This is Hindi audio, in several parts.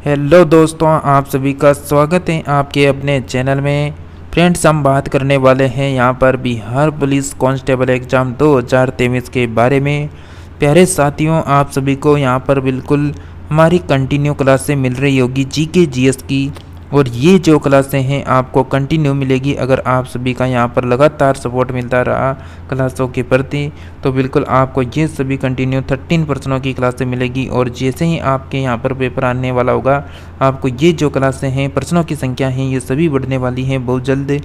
हेलो दोस्तों, आप सभी का स्वागत है आपके अपने चैनल में। फ्रेंड्स, हम बात करने वाले हैं यहाँ पर बिहार पुलिस कांस्टेबल एग्ज़ाम 2023 के बारे में। प्यारे साथियों, आप सभी को यहाँ पर बिल्कुल हमारी कंटिन्यू क्लासें मिल रही होगी जीके जीएस की, और ये जो क्लासें हैं आपको कंटिन्यू मिलेगी अगर आप सभी का यहाँ पर लगातार सपोर्ट मिलता रहा क्लासों के प्रति। तो बिल्कुल आपको ये सभी कंटिन्यू 13 पर्सनों की क्लासें मिलेगी, और जैसे ही आपके यहाँ पर पेपर आने वाला होगा आपको ये जो क्लासें हैं पर्सनों की संख्या हैं ये सभी बढ़ने वाली हैं बहुत जल्द।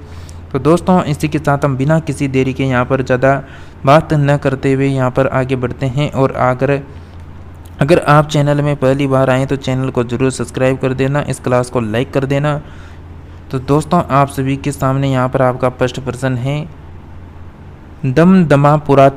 तो दोस्तों, इसी के साथ हम बिना किसी देरी के यहाँ पर ज़्यादा बात न करते हुए यहाँ पर आगे बढ़ते हैं। और अगर आप चैनल में पहली बार आएँ तो चैनल को ज़रूर सब्सक्राइब कर देना, इस क्लास को लाइक कर देना। तो दोस्तों, आप सभी के सामने यहाँ पर आपका फर्स्ट प्रश्न है, दमदमापुरा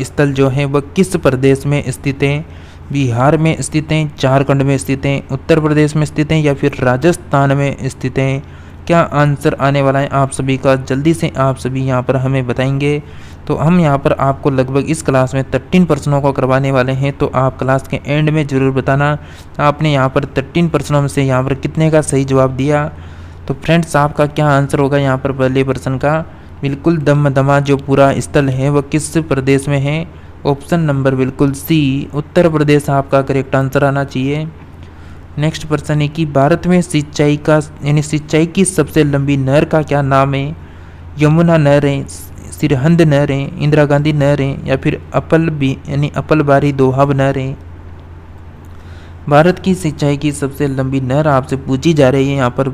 स्थल जो है वह किस प्रदेश में स्थित है? बिहार में स्थित है, झारखंड में स्थित है, उत्तर प्रदेश में स्थित है या फिर राजस्थान में स्थित है? क्या आंसर आने वाला है आप सभी का? जल्दी से आप सभी यहाँ पर हमें बताएंगे। तो हम यहाँ पर आपको लगभग इस क्लास में 13 प्रश्नों को करवाने वाले हैं, तो आप क्लास के एंड में ज़रूर बताना आपने यहाँ पर 13 प्रश्नों में से यहाँ पर कितने का सही जवाब दिया। तो फ्रेंड्स, आपका क्या आंसर होगा यहाँ पर पहले प्रश्न का? बिल्कुल दमदमा जो पूरा स्थल है वह किस प्रदेश में है? ऑप्शन नंबर बिल्कुल सी, उत्तर प्रदेश आपका करेक्ट आंसर आना चाहिए। नेक्स्ट प्रश्न है कि भारत में सिंचाई की सबसे लंबी नहर का क्या नाम है? यमुना नहर है, सिरहिंद नहर है, इंदिरा गांधी नहर है या फिर अपलबारी दोहाब नहर है? भारत की सिंचाई की सबसे लंबी नहर आपसे पूछी जा रही है यहाँ पर।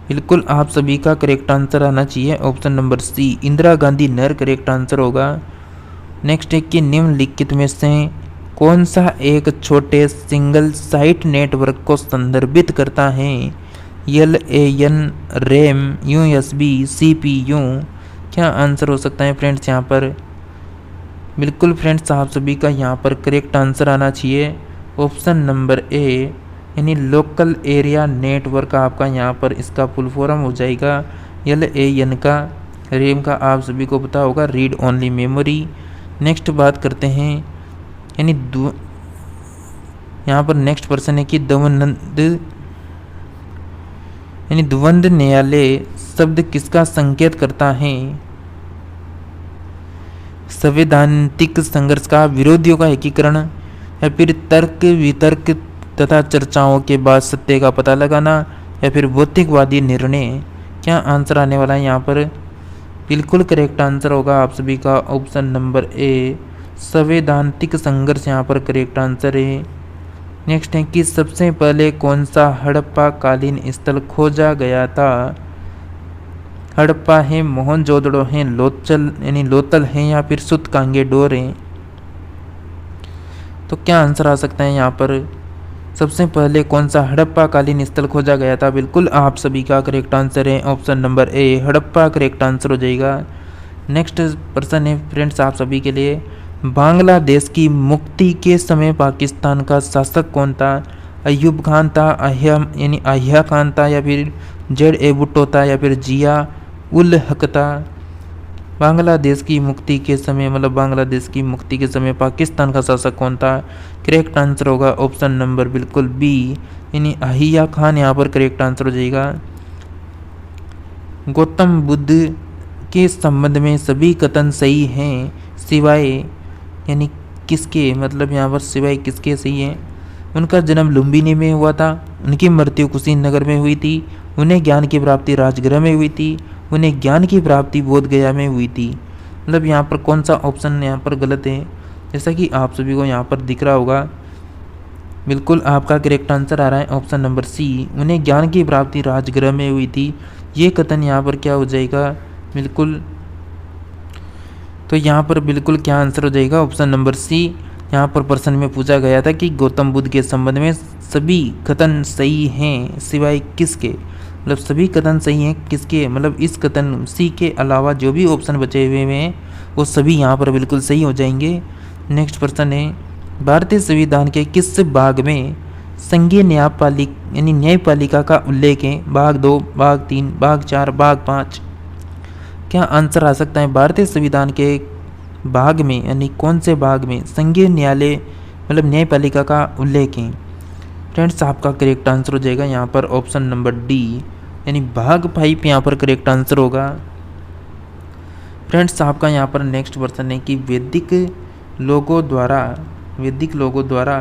बिल्कुल आप सभी का करेक्ट आंसर आना चाहिए option number C, Indira Gandhi नहर करेक्ट आंसर होगा। नेक्स्ट है कि निम्नलिखित में से कौन सा एक छोटे सिंगल साइट नेटवर्क को संदर्भित करता है? LAN, RAM, USB, CPU? क्या आंसर हो सकता है फ्रेंड्स यहाँ पर? बिल्कुल फ्रेंड्स, आप सभी का यहाँ पर करेक्ट आंसर आना चाहिए ऑप्शन नंबर ए, यानी लोकल एरिया नेटवर्क आपका यहाँ पर इसका फुल फॉर्म हो जाएगा LAN का। रैम का आप सभी को पता होगा रीड ओनली मेमोरी। नेक्स्ट बात करते हैं, यानी यहाँ पर नेक्स्ट पर्सन है कि द्वंद न्यायालय शब्द किसका संकेत करता है? संवैधानिक संघर्ष का, विरोधियों का एकीकरण या फिर तर्क वितर्क तथा चर्चाओं के बाद सत्य का पता लगाना या फिर भौतिकवादी निर्णय? क्या आंसर आने वाला है यहाँ पर? बिल्कुल करेक्ट आंसर होगा आप सभी का ऑप्शन नंबर ए, संवैधानिक संघर्ष यहाँ पर करेक्ट आंसर है। नेक्स्ट है कि सबसे पहले कौन सा हड़प्पा कालीन स्थल खोजा गया था? हड़प्पा है, मोहनजोदड़ो है, लोथल है या फिर सूतकांगेडोर है? तो क्या आंसर आ सकता है यहाँ पर? सबसे पहले कौन सा हड़प्पा कालीन स्थल खोजा गया था? बिल्कुल आप सभी का करेक्ट आंसर है option number A, Harappa correct answer हो जाएगा। नेक्स्ट प्रश्न है फ्रेंड्स आप सभी के लिए, बांग्लादेश की मुक्ति के समय पाकिस्तान का शासक कौन था? अयूब खान था, अहिया खान था या फिर JA भुट्टो था या फिर जिया उल हक था? बांग्लादेश की मुक्ति के समय बांग्लादेश की मुक्ति के समय पाकिस्तान का शासक कौन था? करेक्ट आंसर होगा ऑप्शन नंबर बिल्कुल बी, यानी अहिया खान यहाँ पर करेक्ट आंसर हो जाएगा। गौतम बुद्ध के संबंध में सभी कथन सही हैं सिवाय यानी किसके? यहाँ पर सिवाय किसके सही है? उनका जन्म लुम्बिनी में हुआ था, उनकी मृत्यु कुशीनगर में हुई थी, उन्हें ज्ञान की प्राप्ति राजगृह में हुई थी, उन्हें ज्ञान की प्राप्ति बोधगया में हुई थी। यहाँ पर कौन सा ऑप्शन यहाँ पर गलत है? जैसा कि आप सभी को यहाँ पर दिख रहा होगा, बिल्कुल आपका करेक्ट आंसर आ रहा है ऑप्शन नंबर सी, उन्हें ज्ञान की प्राप्ति राजगृह में हुई थी। ये कथन यहाँ पर क्या हो जाएगा? बिल्कुल, तो यहाँ पर बिल्कुल क्या आंसर हो जाएगा? Option number C. यहाँ पर प्रश्न में पूछा गया था कि गौतम बुद्ध के संबंध में सभी कथन सही हैं सिवाय किसके? सभी कथन सही हैं किसके? इस कथन सी के अलावा जो भी ऑप्शन बचे हुए हैं वो सभी यहाँ पर बिल्कुल सही हो जाएंगे। नेक्स्ट प्रश्न है, भारतीय संविधान के किस भाग में संघीय न्यायपालिका का उल्लेख है? भाग 2, भाग 3, भाग 4, भाग 5? क्या आंसर आ सकता है? भारतीय संविधान के भाग में कौन से भाग में संघीय न्यायालय न्यायपालिका का उल्लेख है? फ्रेंड्स आपका करेक्ट आंसर हो जाएगा यहाँ पर ऑप्शन नंबर डी, यानी भाग पाइप यहाँ पर करेक्ट आंसर होगा। फ्रेंड्स आपका यहाँ पर नेक्स्ट क्वेश्चन है कि वैदिक लोगों द्वारा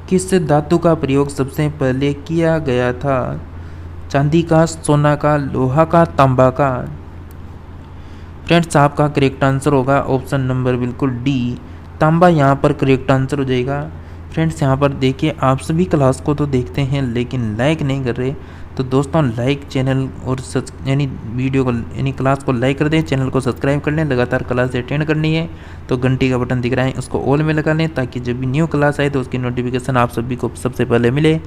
किस धातु का प्रयोग सबसे पहले किया गया था? चांदी का, सोना का, लोहा का, तांबा का? फ्रेंड्स आपका करेक्ट आंसर होगा ऑप्शन नंबर बिल्कुल डी, तांबा यहाँ पर करेक्ट आंसर हो जाएगा। फ्रेंड्स यहाँ पर देखिए आप सभी क्लास को तो देखते हैं लेकिन लाइक नहीं कर रहे, तो दोस्तों लाइक चैनल और यानी वीडियो को यानी क्लास को लाइक कर दें, चैनल को सब्सक्राइब कर लें। लगातार क्लास अटेंड करनी है तो घंटी का बटन दिख रहा है उसको ऑल में लगा लें ताकि जब भी न्यू क्लास आए तो उसकी नोटिफिकेशन आप सभी को सबसे पहले मिले।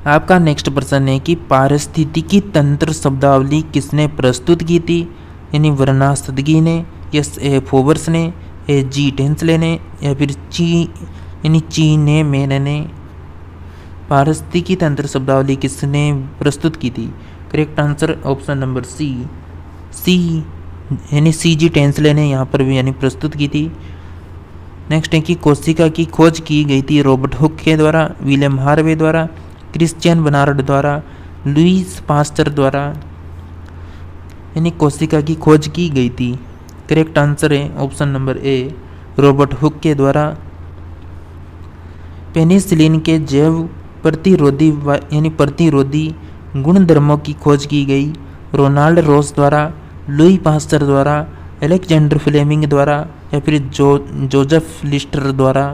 आपका नेक्स्ट प्रश्न है कि पारिस्थितिकी तंत्र शब्दावली किसने प्रस्तुत की थी? यानी वर्नास्तगी ने, एस ए फोबर्स ने, ए जी टेंसले ने, या फिर ची ने मेन ने? पारिस्थितिकी तंत्र शब्दावली किसने प्रस्तुत की थी? Correct answer option number C यानी सी जी टेंसले ने यहाँ पर भी यानी प्रस्तुत की थी। नेक्स्ट है कि कोशिका की खोज की गई थी रॉबर्ट हुक के द्वारा, विलियम हार्वे द्वारा, क्रिश्चियन बर्नार्ड द्वारा, लुईस पास्चर द्वारा? यानी कोशिका की खोज की गई थी। करेक्ट आंसर है option number A, Robert Hooke के द्वारा। पेनिसिलिन के जैव प्रतिरोधी गुणधर्मों की खोज की गई रोनाल्ड रोस द्वारा, लुई पास्चर द्वारा, अलेक्जेंडर फ्लेमिंग द्वारा, या फिर जोसेफ लिस्टर द्वारा?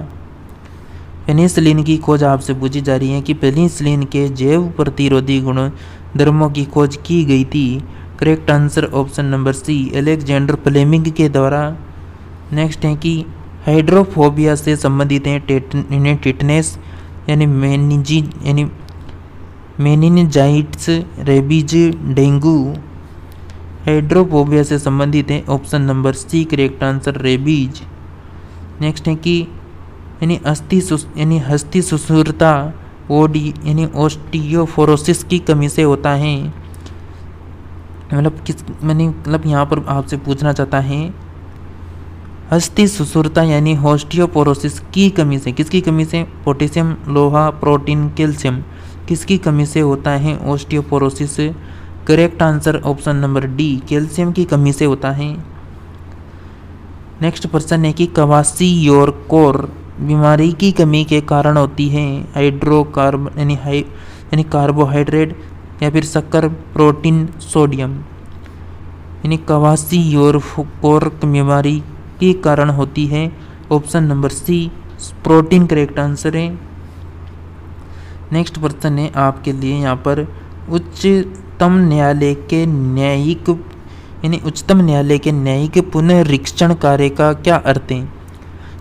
पेनिसिलिन की खोज आपसे पूछी जा रही है कि पेनिसिलिन के जैव प्रतिरोधी गुणधर्मों की खोज की गई थी। Correct answer option number C, Alexander Fleming के द्वारा। नेक्स्ट है कि हाइड्रोफोबिया से संबंधित हैं टिटनेस यानी मेनिनजाइट्स, रेबीज, डेंगू? हाइड्रोफोबिया से संबंधित है option number C, correct answer rabies. Next है कि हस्ती सुसूरता ओडी यानी ऑस्टियोफोरोसिस की कमी से होता है। मतलब यहाँ पर आपसे पूछना चाहता है हस्ती सुसूरता यानी ऑस्टियोपोरोसिस की कमी से, किसकी कमी से? पोटेशियम, लोहा, प्रोटीन, कैल्शियम, किसकी कमी से होता है osteoporosis? Correct answer option number D, calcium की कमी से होता है। नेक्स्ट प्रश्न है कि क्वासियोरकोर बीमारी की कमी के कारण होती है? यानी कार्बोहाइड्रेट, या फिर शक्कर, प्रोटीन, सोडियम? यानी क्वासियोरकोर बीमारी के कारण होती है option number C, protein correct answer है। नेक्स्ट प्रश्न है आपके लिए यहाँ पर उच्चतम न्यायालय के न्यायिक पुनरीक्षण कार्य का क्या अर्थ है?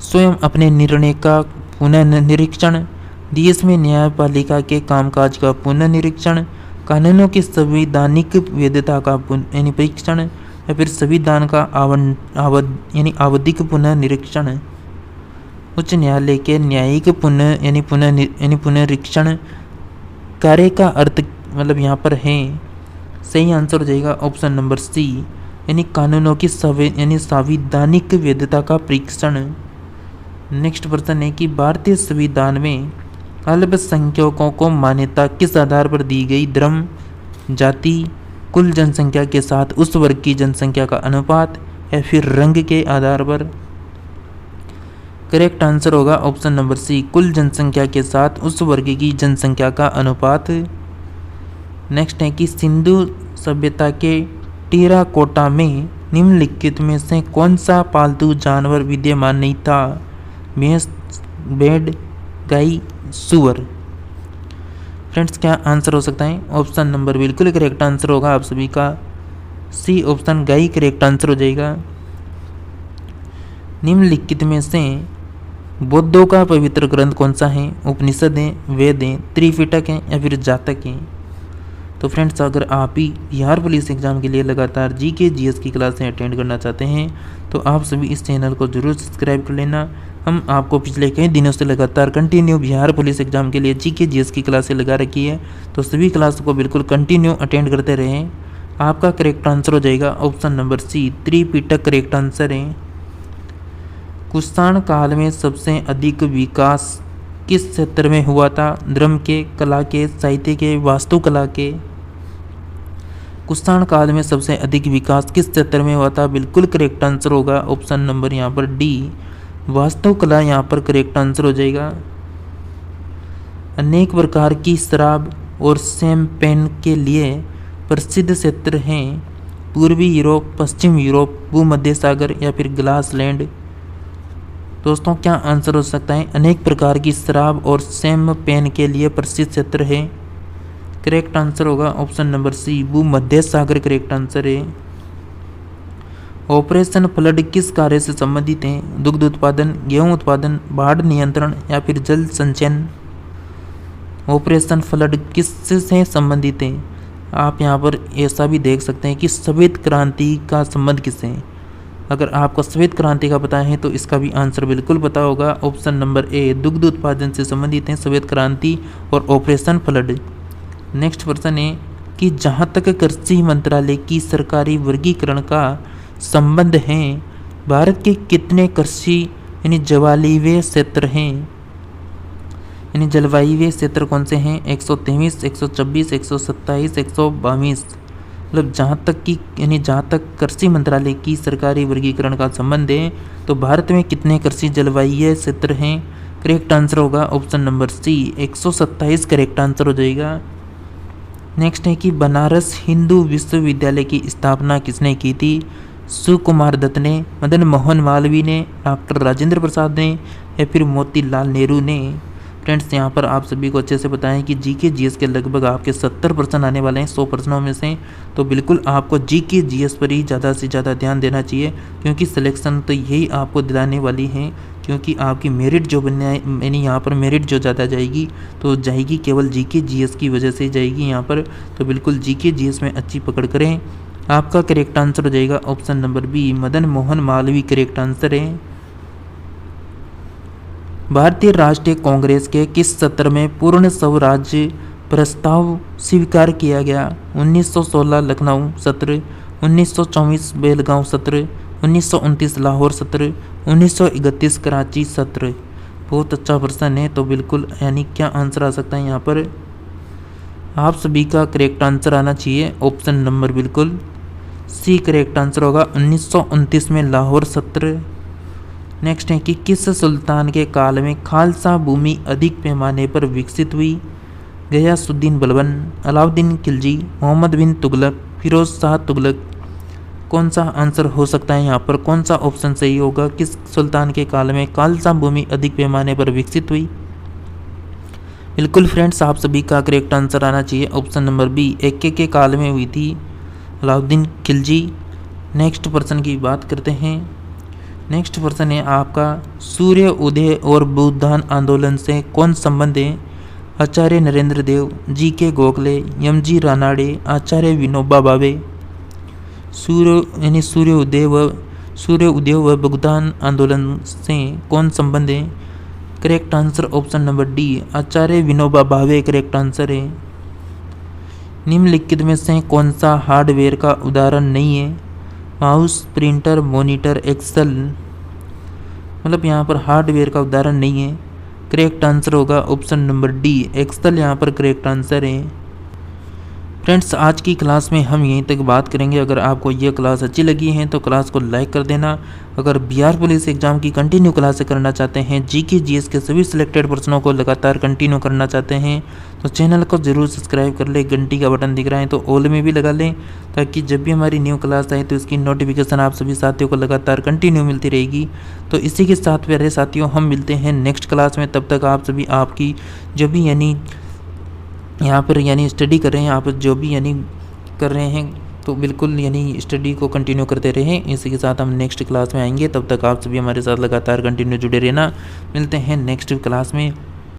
स्वयं अपने निर्णय का पुनर्निरीक्षण, देश में न्यायपालिका के कामकाज का पुनर्निरीक्षण, कानूनों की संवैधानिक वैधता का परीक्षण, या फिर संविधान का आवधिक पुनर्निरीक्षण? उच्च न्यायालय के न्यायिक पुनरीक्षण कार्य का अर्थ मतलब यहाँ पर है, सही आंसर हो जाएगा ऑप्शन नंबर सी, यानी कानूनों की संवैधानिक वैधता का परीक्षण। नेक्स्ट प्रश्न है कि भारतीय संविधान में अल्पसंख्यकों को मान्यता किस आधार पर दी गई? धर्म, जाति, कुल जनसंख्या के साथ उस वर्ग की जनसंख्या का अनुपात, या फिर रंग के आधार पर? करेक्ट आंसर होगा ऑप्शन नंबर सी, कुल जनसंख्या के साथ उस वर्ग की जनसंख्या का अनुपात। नेक्स्ट है कि सिंधु सभ्यता के टेराकोटा में निम्नलिखित में से कौन सा पालतू जानवर विद्यमान नहीं था? भैंस, भेड़, गाय, सूअर? फ्रेंड्स क्या आंसर हो सकता है? ऑप्शन नंबर बिल्कुल करेक्ट आंसर होगा आप सभी का सी ऑप्शन, गाय करेक्ट आंसर हो जाएगा। निम्नलिखित में से बौद्धों का पवित्र ग्रंथ कौन सा है? उपनिषद हैं, वेद हैं, त्रिपिटक हैं, या फिर जातक हैं? तो फ्रेंड्स अगर आप भी बिहार पुलिस एग्जाम के लिए लगातार जीके जीएस की क्लासें अटेंड करना चाहते हैं तो आप सभी इस चैनल को जरूर सब्सक्राइब कर लेना। हम आपको पिछले कई दिनों से लगातार कंटिन्यू बिहार पुलिस एग्जाम के लिए जीके जीएस की क्लासें लगा रखी है, तो सभी क्लास को बिल्कुल कंटिन्यू अटेंड करते रहें। आपका करेक्ट आंसर हो जाएगा option number C, Tripitaka correct answer है। कुषाण काल में सबसे अधिक विकास किस क्षेत्र में हुआ था? धर्म के, कला के, साहित्य के, वास्तुकला के? कुषाण काल में सबसे अधिक विकास किस क्षेत्र में हुआ था? बिल्कुल करेक्ट आंसर होगा ऑप्शन नंबर यहाँ पर डी, वास्तुकला यहाँ पर करेक्ट आंसर हो जाएगा। अनेक प्रकार की शराब और शैंपेन के लिए प्रसिद्ध क्षेत्र हैं? पूर्वी यूरोप, पश्चिम यूरोप, भूमध्य सागर या फिर ग्लासलैंड? दोस्तों क्या आंसर हो सकता है? अनेक प्रकार की शराब और शैंपेन के लिए प्रसिद्ध क्षेत्र है। करेक्ट आंसर होगा ऑप्शन नंबर सी, भूमध्य सागर करेक्ट आंसर है। ऑपरेशन फ्लड किस कार्य से संबंधित है? दुग्ध उत्पादन, गेहूं उत्पादन, बाढ़ नियंत्रण या फिर जल संचयन? ऑपरेशन फ्लड किससे संबंधित है? आप यहाँ पर ऐसा भी देख सकते हैं कि श्वेत क्रांति का संबंध किससे है। अगर आपको श्वेत क्रांति का पता है तो इसका भी आंसर बिल्कुल पता होगा। ऑप्शन नंबर ए, दुग्ध उत्पादन से संबंधित है श्वेत क्रांति और ऑपरेशन फ्लड। नेक्स्ट प्रश्न है कि जहाँ तक कृषि मंत्रालय की सरकारी वर्गीकरण का संबंध है, भारत के कितने कृषि यानी जलवायु क्षेत्र हैं? यानी जलवायु क्षेत्र कौन से हैं? 123, 126, 127, 122। मतलब जहाँ तक कृषि मंत्रालय की सरकारी वर्गीकरण का संबंध है तो भारत में कितने कृषि जलवायु क्षेत्र हैं? करेक्ट आंसर होगा option number C, 127 correct answer हो जाएगा। नेक्स्ट है कि बनारस हिंदू विश्वविद्यालय की स्थापना किसने की थी? सुकुमार दत्त ने, मदन मोहन मालवीय ने, डॉक्टर राजेंद्र प्रसाद ने या फिर मोतीलाल नेहरू ने? फ्रेंड्स यहाँ पर आप सभी को अच्छे से पता है कि जीके जीएस के लगभग आपके 70 प्रश्न आने वाले हैं 100 प्रश्नों में से। तो बिल्कुल आपको जीके जीएस पर ही ज़्यादा से ज़्यादा ध्यान देना चाहिए, क्योंकि सिलेक्शन तो यही आपको दिलाने वाली है। क्योंकि आपकी मेरिट जो बनना है, यानी यहाँ पर मेरिट जो ज़्यादा जाएगी तो जाएगी केवल जीके जीएस की वजह से जाएगी यहाँ पर। तो बिल्कुल जीके जीएस में अच्छी पकड़ करें। आपका करेक्ट आंसर हो जाएगा option number B, Madan Mohan Malviya correct answer है। भारतीय राष्ट्रीय कांग्रेस के किस सत्र में पूर्ण स्वराज्य प्रस्ताव स्वीकार किया गया? 1916 लखनऊ सत्र, 1924 बेलगांव सत्र, 1929 लाहौर सत्र, 1931 कराची सत्र? बहुत अच्छा प्रश्न है। तो बिल्कुल यानी क्या आंसर आ सकता है यहाँ पर? आप सभी का करेक्ट आंसर आना चाहिए ऑप्शन नंबर बिल्कुल सी करेक्ट आंसर होगा, 1929 में लाहौर सत्र। नेक्स्ट है कि किस सुल्तान के काल में खालसा भूमि अधिक पैमाने पर विकसित हुई? गयासुद्दीन बलबन, अलाउद्दीन खिलजी, मोहम्मद बिन तुगलक, फिरोज शाह तुगलक? कौन सा आंसर हो सकता है यहाँ पर? कौन सा ऑप्शन सही होगा? किस सुल्तान के काल में खालसा भूमि अधिक पैमाने पर विकसित हुई? बिल्कुल फ्रेंड्स आप सभी का करेक्ट आंसर आना चाहिए ऑप्शन नंबर बी, एक्के के काल में हुई थी, अलाउद्दीन खिलजी। नेक्स्ट प्रश्न की बात करते हैं। नेक्स्ट प्रश्न है आपका, सूर्य उदय और बौद्धान आंदोलन से कौन संबंध है? आचार्य नरेंद्र देव, जी के गोखले, एम.जी. रानाडे, आचार्य विनोबा भावे? सूर्य उदय व बौद्धान आंदोलन से कौन संबंध है? Correct answer option number D, Acharya Vinoba Bhave correct answer है। निम्नलिखित में से कौन सा हार्डवेयर का उदाहरण नहीं है? Mouse, printer, monitor, Excel? मतलब यहाँ पर हार्डवेयर का उदाहरण नहीं है। करेक्ट आंसर होगा ऑप्शन नंबर डी, एक्सेल यहाँ पर करेक्ट आंसर है। फ्रेंड्स आज की क्लास में हम यहीं तक बात करेंगे। अगर आपको यह क्लास अच्छी लगी है तो क्लास को लाइक कर देना। अगर बिहार पुलिस एग्जाम की कंटिन्यू क्लासें करना चाहते हैं, जीके जीएस के सभी सिलेक्टेड प्रश्नों को लगातार कंटिन्यू करना चाहते हैं तो चैनल को जरूर सब्सक्राइब कर ले। घंटी का बटन दिख रहा है तो ऑल में भी लगा लें, ताकि जब भी हमारी न्यू क्लास आए तो इसकी नोटिफिकेशन आप सभी साथियों को लगातार कंटिन्यू मिलती रहेगी। तो इसी के साथ प्यारे साथियों हम मिलते हैं नेक्स्ट क्लास में। तब तक आप सभी आपकी जो भी यानी यहाँ पर यानी स्टडी कर रहे हैं, आप जो भी यानी कर रहे हैं तो बिल्कुल यानी स्टडी को कंटिन्यू करते रहें। इसी के साथ हम नेक्स्ट क्लास में आएंगे। तब तक आप सभी हमारे साथ लगातार कंटिन्यू जुड़े रहना। मिलते हैं नेक्स्ट क्लास में।